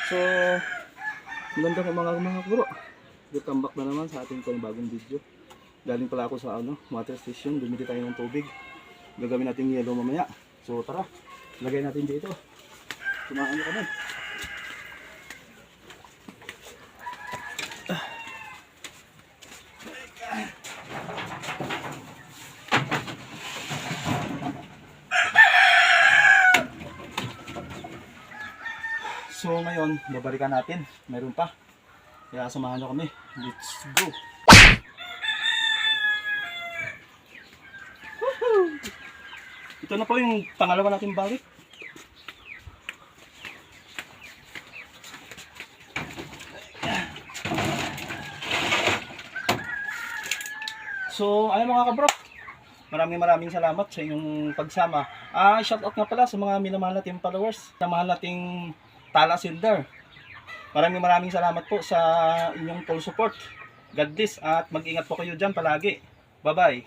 So, maganda po mga kabro. Welcome back na naman sa ating panibagong video. Galing pala ako sa water station, bumili tayo ng tubig. Gagawin natin yellow mamaya. So tara, lagay natin dito. Sumaan nyo kami. So ngayon, babalikan natin. Meron pa. Kaya samahan nyo kami. Let's go! Woohoo! Ito na po yung pangalawa nating balik. So, ayun mga kabro. Maraming salamat sa inyong pagsama. Shoutout nga pala sa mga minamahal nating followers, sa mahal nating Tala Silder. Maraming salamat po sa inyong full support. God bless at mag-ingat po kayo dyan palagi. Bye-bye.